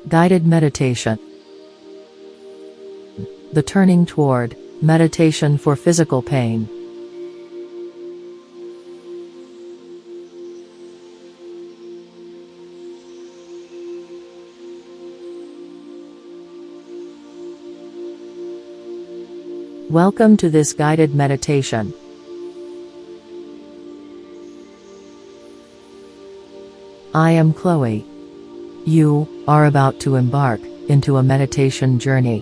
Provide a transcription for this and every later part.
Guided meditation. The turning toward meditation for physical pain. Welcome to this guided meditation. I am Chloe. You are about to embark into a meditation journey.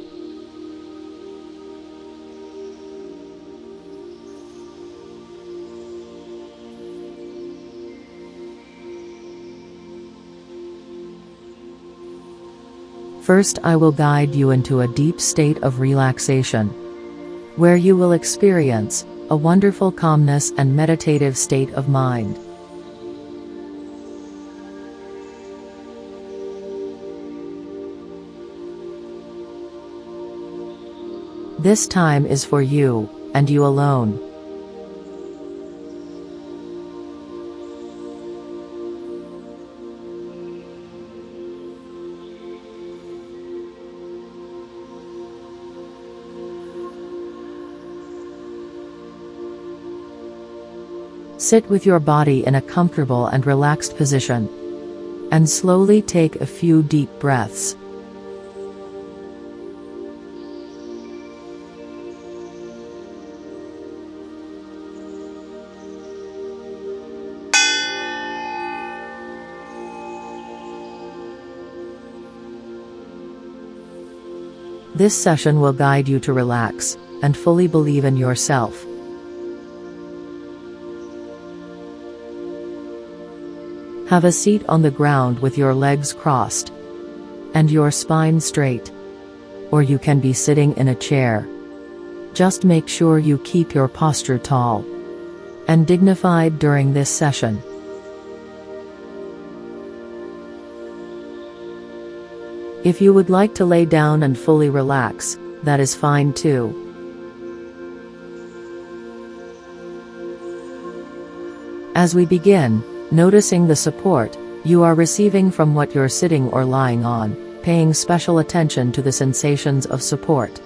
First, I will guide you into a deep state of relaxation, where you will experience a wonderful calmness and meditative state of mind. This time is for you, and you alone. Sit with your body in a comfortable and relaxed position, and slowly take a few deep breaths. This session will guide you to relax and fully believe in yourself. Have a seat on the ground with your legs crossed and your spine straight, or you can be sitting in a chair. Just make sure you keep your posture tall and dignified during this session. If you would like to lay down and fully relax, that is fine too. As we begin, noticing the support you are receiving from what you're sitting or lying on, paying special attention to the sensations of support.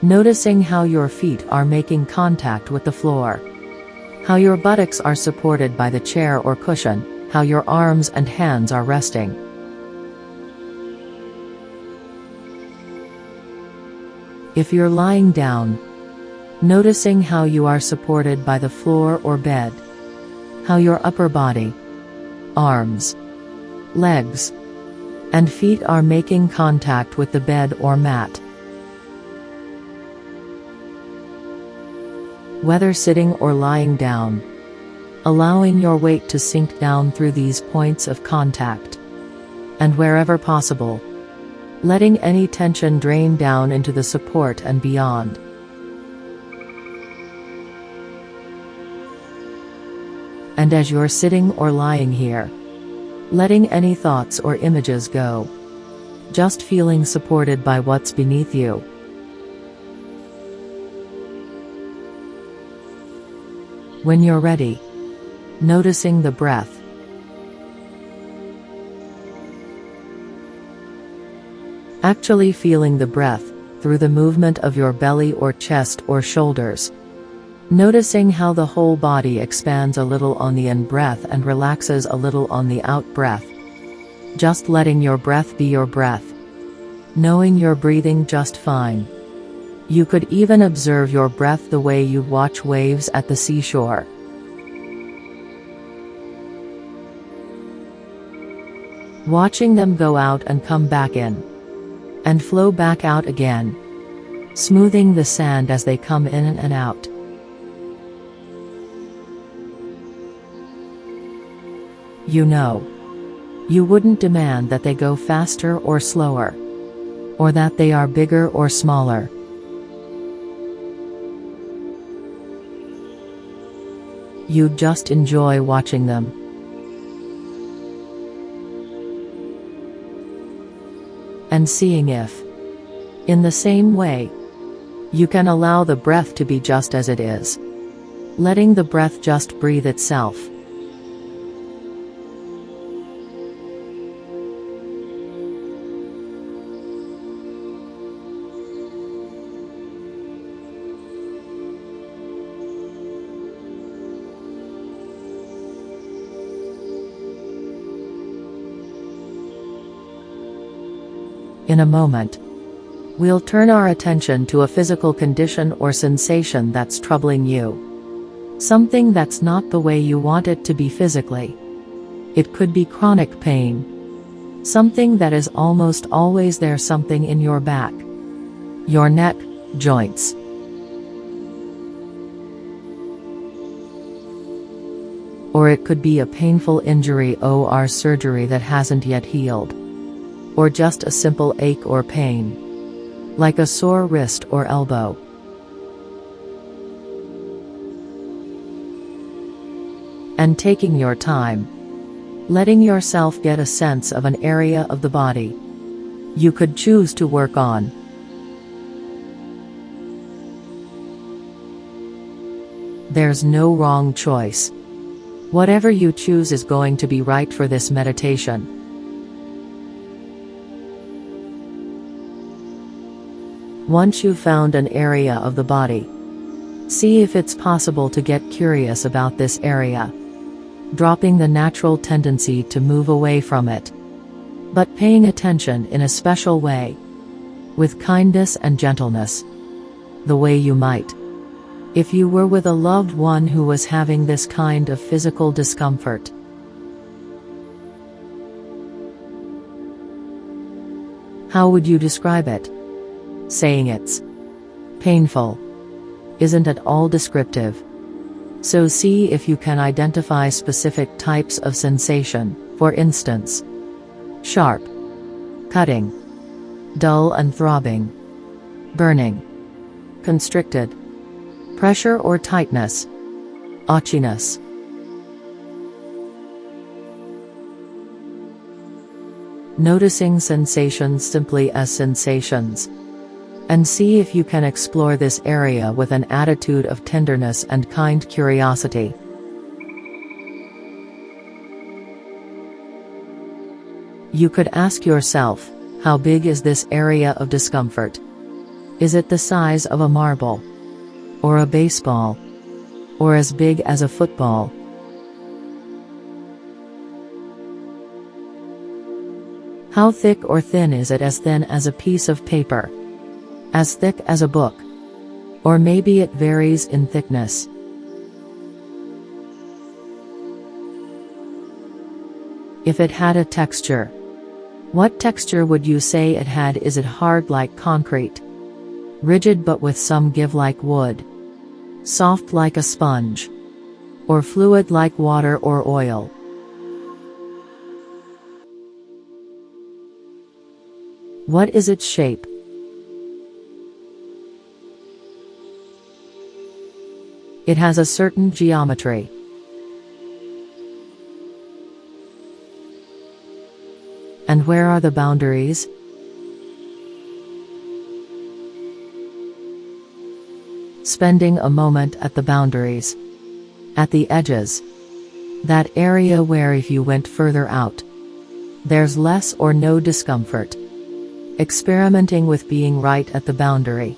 Noticing how your feet are making contact with the floor, how your buttocks are supported by the chair or cushion, how your arms and hands are resting. If you're lying down, noticing how you are supported by the floor or bed, how your upper body, arms, legs, and feet are making contact with the bed or mat. Whether sitting or lying down, allowing your weight to sink down through these points of contact, and wherever possible, letting any tension drain down into the support and beyond. And as you're sitting or lying here, letting any thoughts or images go, just feeling supported by what's beneath you. When you're ready, noticing the breath. Actually feeling the breath through the movement of your belly or chest or shoulders. Noticing how the whole body expands a little on the in-breath and relaxes a little on the out-breath. Just letting your breath be your breath. Knowing you're breathing just fine. You could even observe your breath the way you watch waves at the seashore. Watching them go out and come back in, and flow back out again, smoothing the sand as they come in and out. You know, you wouldn't demand that they go faster or slower, or that they are bigger or smaller. You'd just enjoy watching them. And seeing if, in the same way, you can allow the breath to be just as it is, letting the breath just breathe itself. In a moment, we'll turn our attention to a physical condition or sensation that's troubling you. Something that's not the way you want it to be physically. It could be chronic pain. Something that is almost always there, something in your back, your neck, joints. Or it could be a painful injury or surgery that hasn't yet healed. Or just a simple ache or pain, like a sore wrist or elbow. And taking your time, letting yourself get a sense of an area of the body you could choose to work on. There's no wrong choice. Whatever you choose is going to be right for this meditation. Once you've found an area of the body, see if it's possible to get curious about this area, dropping the natural tendency to move away from it, but paying attention in a special way, with kindness and gentleness, the way you might if you were with a loved one who was having this kind of physical discomfort. How would you describe it? Saying it's painful isn't at all descriptive. So see if you can identify specific types of sensation, for instance, sharp, cutting, dull and throbbing, burning, constricted, pressure or tightness, itchiness. Noticing sensations simply as sensations. And see if you can explore this area with an attitude of tenderness and kind curiosity. You could ask yourself, how big is this area of discomfort? Is it the size of a marble? Or a baseball? Or as big as a football? How thick or thin is it? As thin as a piece of paper? As thick as a book? Or maybe it varies in thickness. If it had a texture, what texture would you say it had? Is it hard like concrete? Rigid but with some give like wood? Soft like a sponge? Or fluid like water or oil? What is its shape? It has a certain geometry. And where are the boundaries? Spending a moment at the boundaries, at the edges, that area where if you went further out, there's less or no discomfort. Experimenting with being right at the boundary.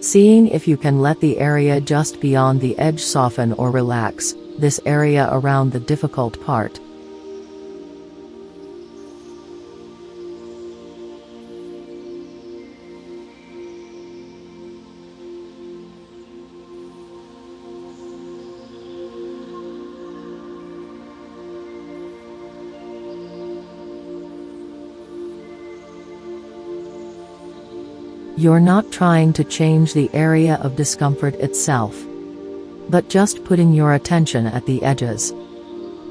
Seeing if you can let the area just beyond the edge soften or relax, this area around the difficult part. You're not trying to change the area of discomfort itself, but just putting your attention at the edges,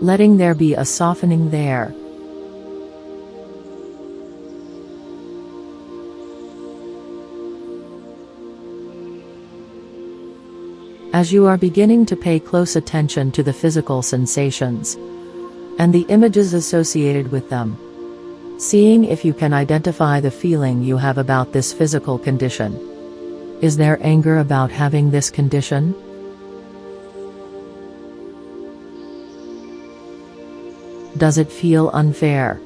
letting there be a softening there. As you are beginning to pay close attention to the physical sensations and the images associated with them, seeing if you can identify the feeling you have about this physical condition. Is there anger about having this condition? Does it feel unfair?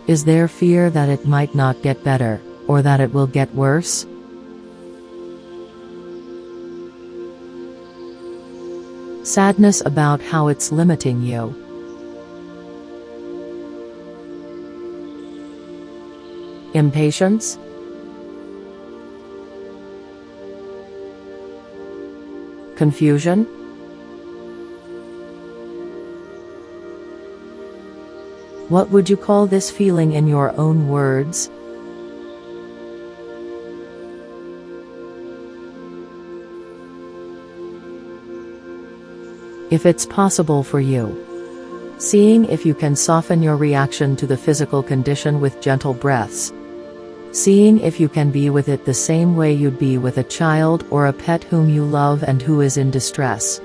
Is there fear that it might not get better, or that it will get worse? Sadness about how it's limiting you. Impatience? Confusion? What would you call this feeling in your own words? If it's possible for you, seeing if you can soften your reaction to the physical condition with gentle breaths. Seeing if you can be with it the same way you'd be with a child or a pet whom you love and who is in distress.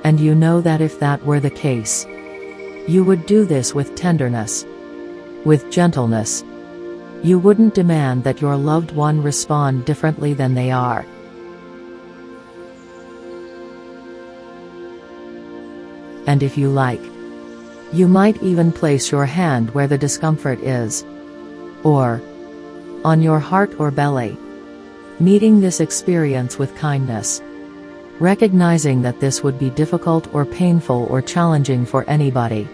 And you know that if that were the case, you would do this with tenderness, with gentleness. You wouldn't demand that your loved one respond differently than they are. And if you like, you might even place your hand where the discomfort is, or on your heart or belly, meeting this experience with kindness, recognizing that this would be difficult or painful or challenging for anybody,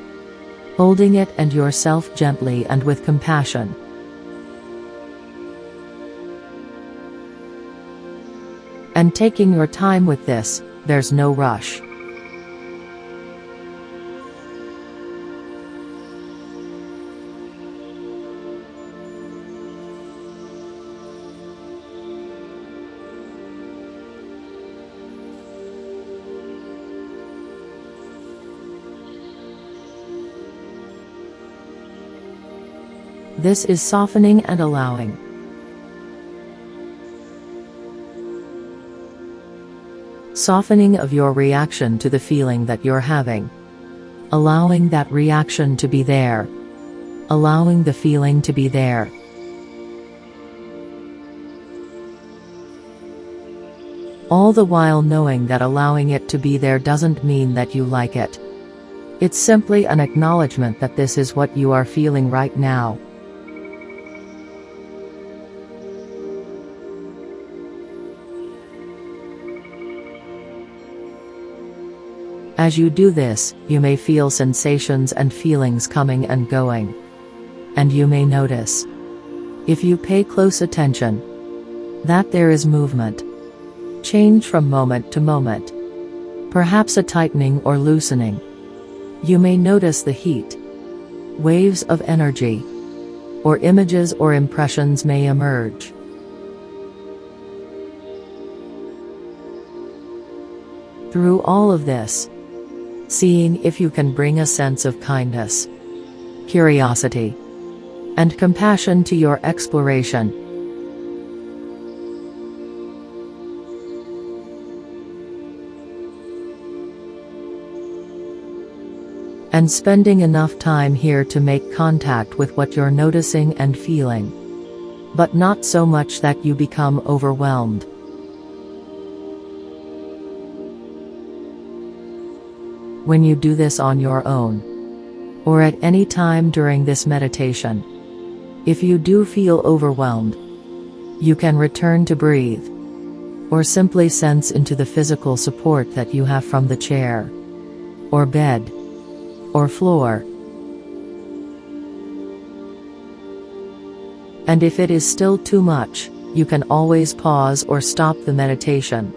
holding it and yourself gently and with compassion. And taking your time with this, there's no rush. This is softening and allowing. Softening of your reaction to the feeling that you're having. Allowing that reaction to be there. Allowing the feeling to be there. All the while knowing that allowing it to be there doesn't mean that you like it. It's simply an acknowledgement that this is what you are feeling right now. As you do this, you may feel sensations and feelings coming and going. And you may notice, if you pay close attention, that there is movement. Change from moment to moment. Perhaps a tightening or loosening. You may notice the heat. Waves of energy. Or images or impressions may emerge. Through all of this, seeing if you can bring a sense of kindness, curiosity, and compassion to your exploration. And spending enough time here to make contact with what you're noticing and feeling, but not so much that you become overwhelmed. When you do this on your own, or at any time during this meditation, if you do feel overwhelmed, you can return to breathe, or simply sense into the physical support that you have from the chair, or bed, or floor. And if it is still too much, you can always pause or stop the meditation.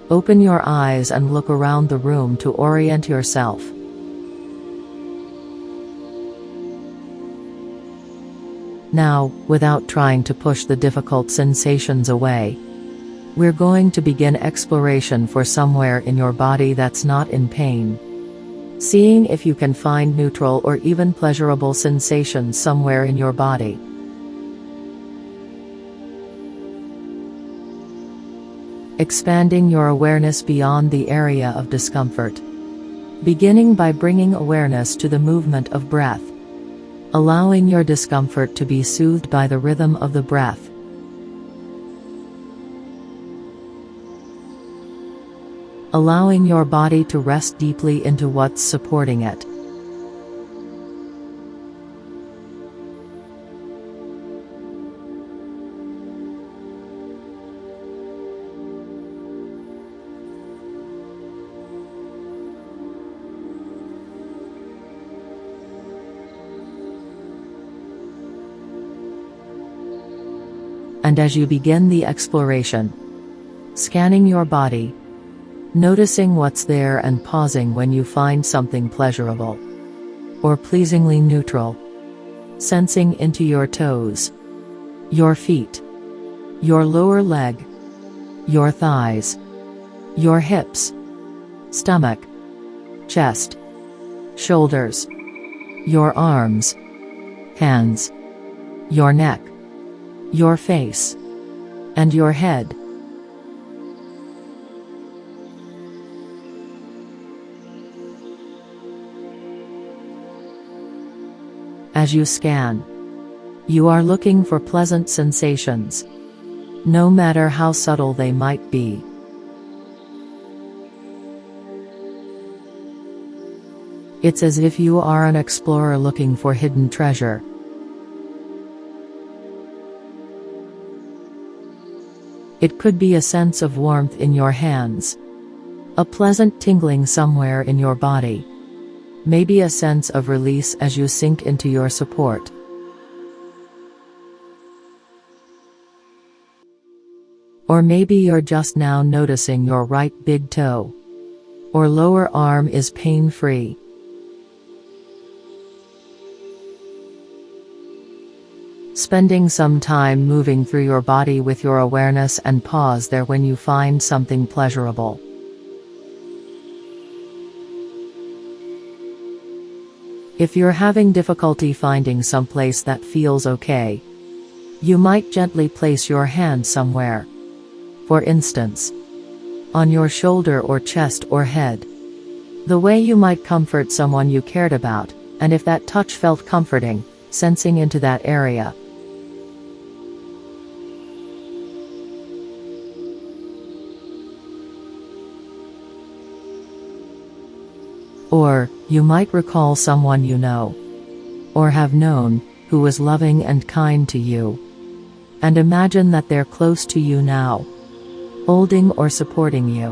Open your eyes and look around the room to orient yourself. Now, without trying to push the difficult sensations away, we're going to begin exploration for somewhere in your body that's not in pain. Seeing if you can find neutral or even pleasurable sensations somewhere in your body. Expanding your awareness beyond the area of discomfort. Beginning by bringing awareness to the movement of breath. Allowing your discomfort to be soothed by the rhythm of the breath. Allowing your body to rest deeply into what's supporting it. And as you begin the exploration, scanning your body, noticing what's there and pausing when you find something pleasurable or pleasingly neutral, sensing into your toes, your feet, your lower leg, your thighs, your hips, stomach, chest, shoulders, your arms, hands, your neck, your face, and your head. As you scan, you are looking for pleasant sensations, no matter how subtle they might be. It's as if you are an explorer looking for hidden treasure. It could be a sense of warmth in your hands, a pleasant tingling somewhere in your body, maybe a sense of release as you sink into your support. Or maybe you're just now noticing your right big toe or lower arm is pain-free. Spending some time moving through your body with your awareness, and pause there when you find something pleasurable. If you're having difficulty finding someplace that feels okay, you might gently place your hand somewhere. For instance, on your shoulder or chest or head. The way you might comfort someone you cared about, and if that touch felt comforting, sensing into that area. Or, you might recall someone you know, or have known, who was loving and kind to you. And imagine that they're close to you now, holding or supporting you.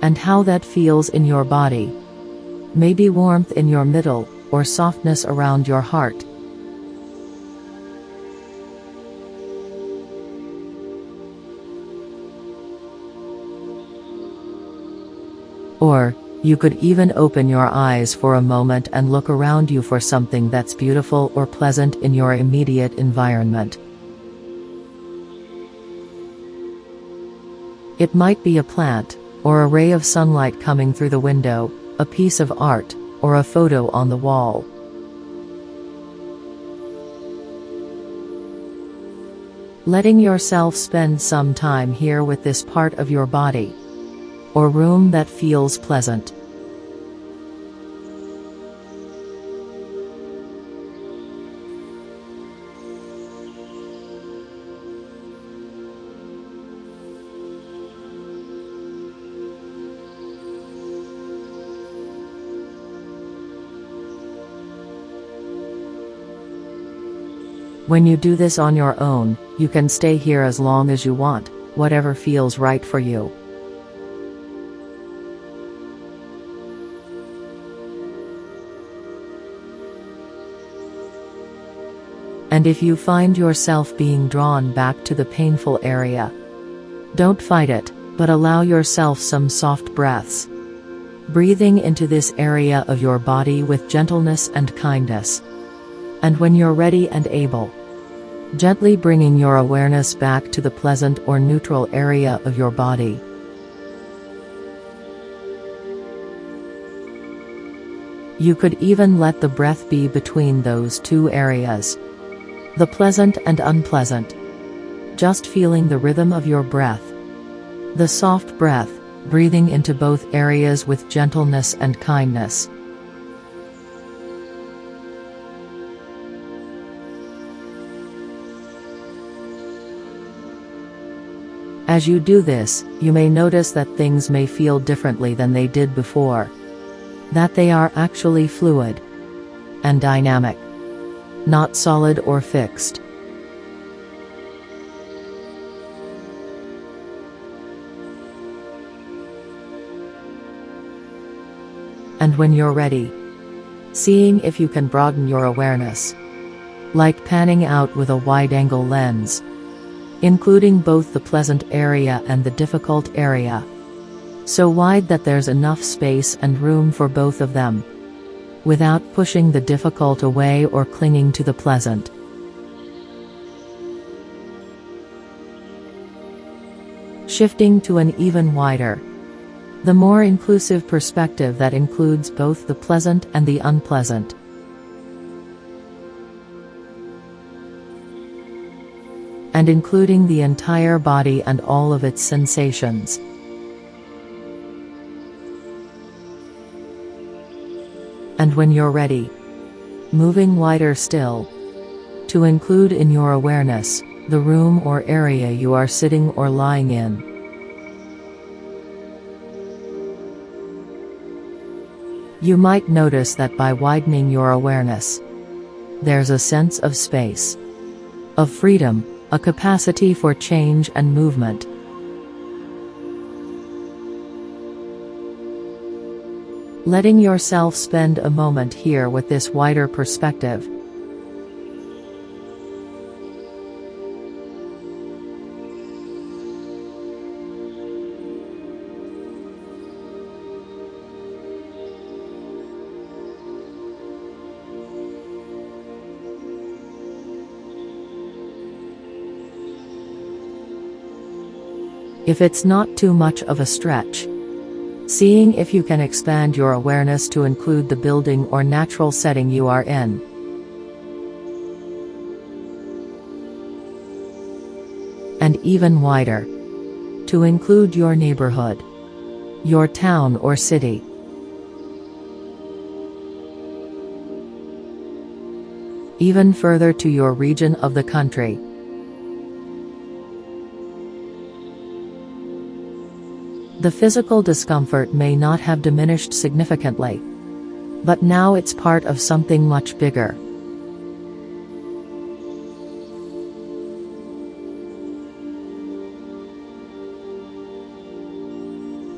And how that feels in your body. Maybe warmth in your middle, or softness around your heart. Or, you could even open your eyes for a moment and look around you for something that's beautiful or pleasant in your immediate environment. It might be a plant, or a ray of sunlight coming through the window, a piece of art, or a photo on the wall. Letting yourself spend some time here with this part of your body, or room that feels pleasant. When you do this on your own, you can stay here as long as you want, whatever feels right for you. And if you find yourself being drawn back to the painful area, don't fight it, but allow yourself some soft breaths. Breathing into this area of your body with gentleness and kindness. And when you're ready and able, gently bringing your awareness back to the pleasant or neutral area of your body. You could even let the breath be between those two areas, the pleasant and unpleasant. Just feeling the rhythm of your breath. The soft breath, breathing into both areas with gentleness and kindness. As you do this, you may notice that things may feel differently than they did before. That they are actually fluid and dynamic, not solid or fixed. And when you're ready, seeing if you can broaden your awareness, like panning out with a wide-angle lens, including both the pleasant area and the difficult area. So wide that there's enough space and room for both of them, without pushing the difficult away or clinging to the pleasant. Shifting to an even wider, the more inclusive perspective that includes both the pleasant and the unpleasant. And including the entire body and all of its sensations. And when you're ready, moving wider still, to include in your awareness, the room or area you are sitting or lying in. You might notice that by widening your awareness, there's a sense of space, of freedom, a capacity for change and movement. Letting yourself spend a moment here with this wider perspective. If it's not too much of a stretch, seeing if you can expand your awareness to include the building or natural setting you are in. And even wider, to include your neighborhood, your town or city. Even further to your region of the country. The physical discomfort may not have diminished significantly, but now it's part of something much bigger.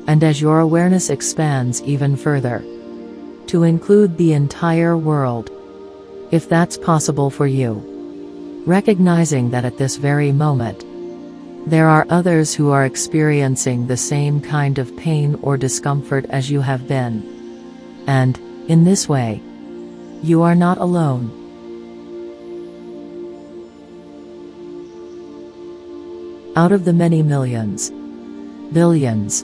And as your awareness expands even further, to include the entire world, if that's possible for you, recognizing that at this very moment, there are others who are experiencing the same kind of pain or discomfort as you have been. And, in this way, you are not alone. Out of the many millions, billions,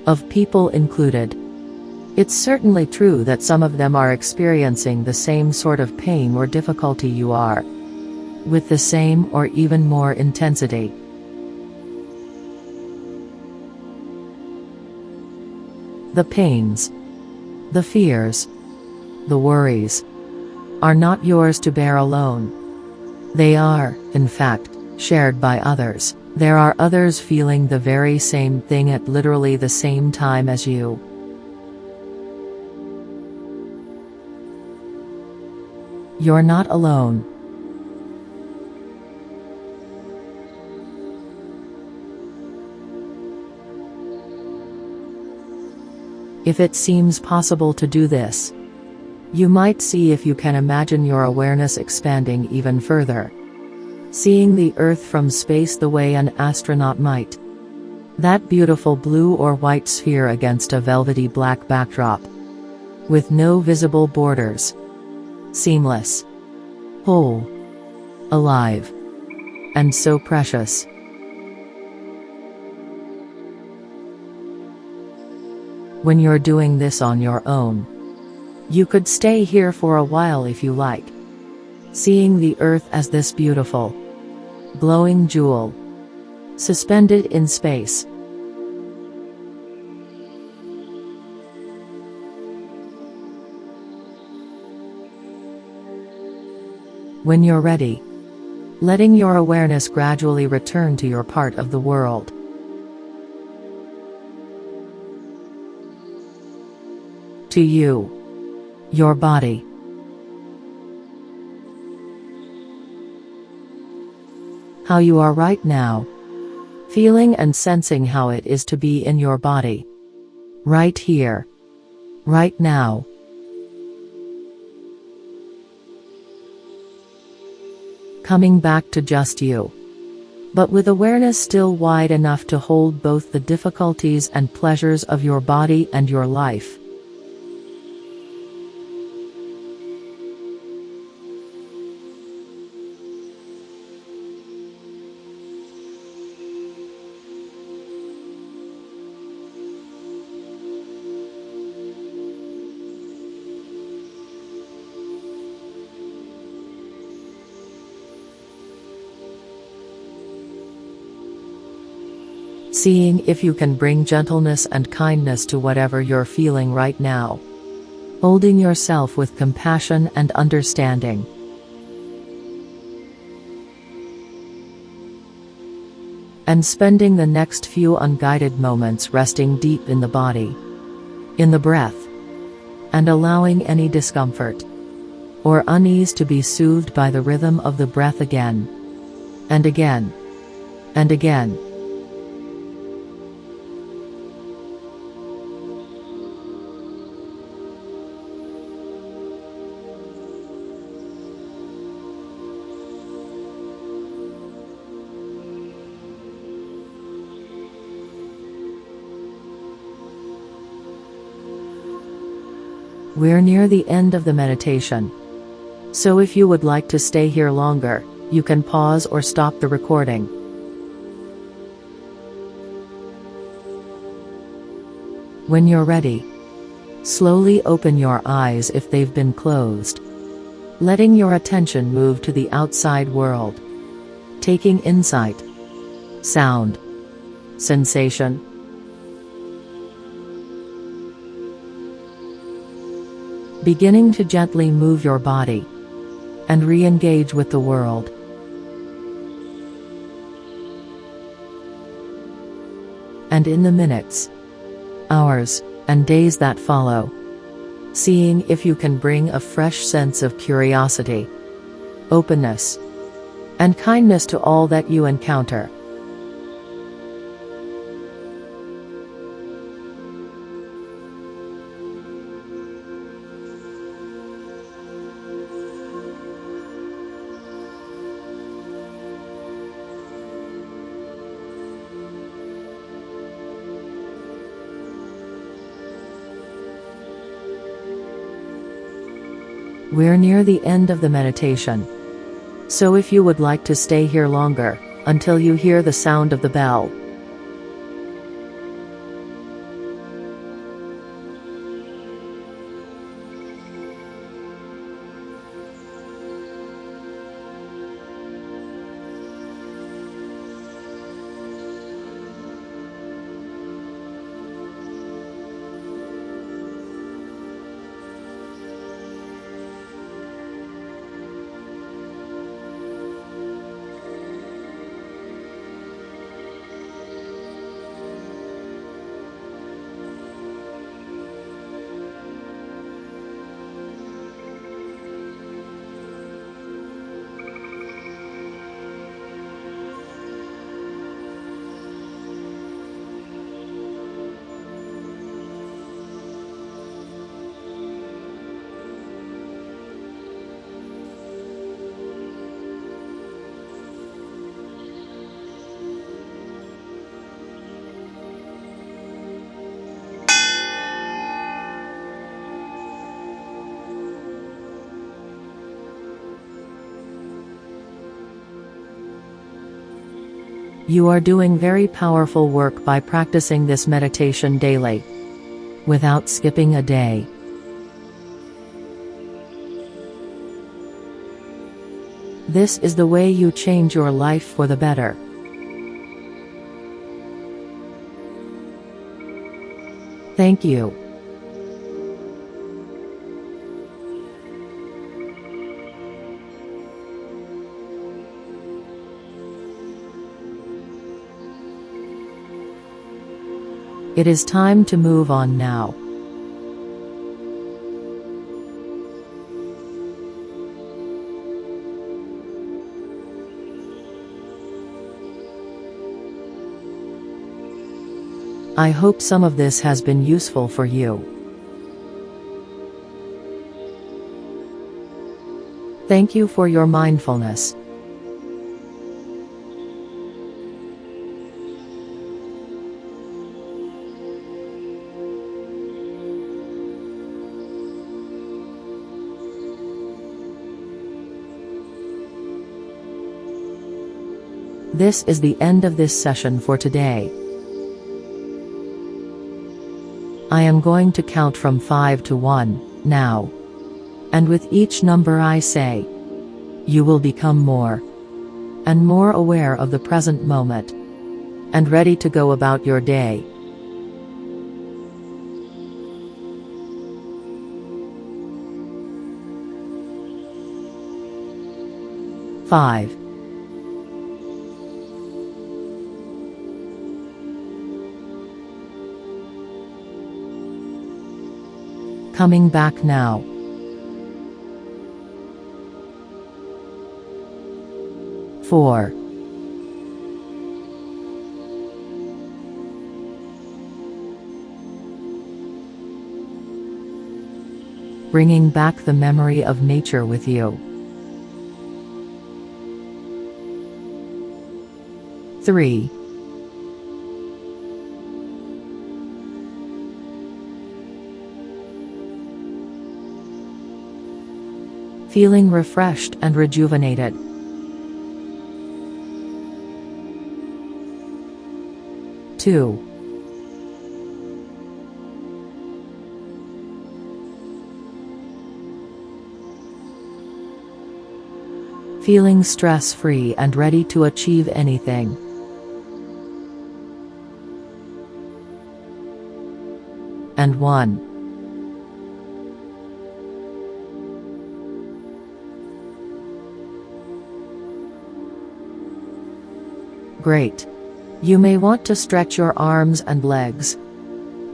of people included, it's certainly true that some of them are experiencing the same sort of pain or difficulty you are, with the same or even more intensity. The pains, the fears, the worries, are not yours to bear alone. They are, in fact, shared by others. There are others feeling the very same thing at literally the same time as you. You're not alone. If it seems possible to do this, you might see if you can imagine your awareness expanding even further. Seeing the Earth from space the way an astronaut might. That beautiful blue or white sphere against a velvety black backdrop. With no visible borders. Seamless. Whole. Alive. And so precious. When you're doing this on your own, you could stay here for a while if you like. Seeing the Earth as this beautiful, glowing jewel, suspended in space. When you're ready, letting your awareness gradually return to your part of the world. To you. Your body. How you are right now. Feeling and sensing how it is to be in your body. Right here. Right now. Coming back to just you. but with awareness still wide enough to hold both the difficulties and pleasures of your body and your life. Seeing if you can bring gentleness and kindness to whatever you're feeling right now. Holding yourself with compassion and understanding. And spending the next few unguided moments resting deep in the body, in the breath, and allowing any discomfort or unease to be soothed by the rhythm of the breath again, and again, and again. We're near the end of the meditation. So if you would like to stay here longer, you can pause or stop the recording. When you're ready, slowly open your eyes if they've been closed, letting your attention move to the outside world, taking insight, sound, sensation. Beginning to gently move your body and re-engage with the world. And in the minutes, hours, and days that follow, seeing if you can bring a fresh sense of curiosity, openness, and kindness to all that you encounter. We're near the end of the meditation. So if you would like to stay here longer, until you hear the sound of the bell. You are doing very powerful work by practicing this meditation daily, without skipping a day. This is the way you change your life for the better. Thank you. It is time to move on now. I hope some of this has been useful for you. Thank you for your mindfulness. This is the end of this session for today. I am going to count from 5 to 1, now. And with each number I say, you will become more and more aware of the present moment, and ready to go about your day. Five. Coming back now. 4. Bringing back the memory of nature with you. 3. Feeling refreshed and rejuvenated. 2. Feeling stress-free and ready to achieve anything. And 1. Great. You may want to stretch your arms and legs.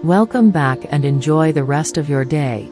Welcome back and enjoy the rest of your day.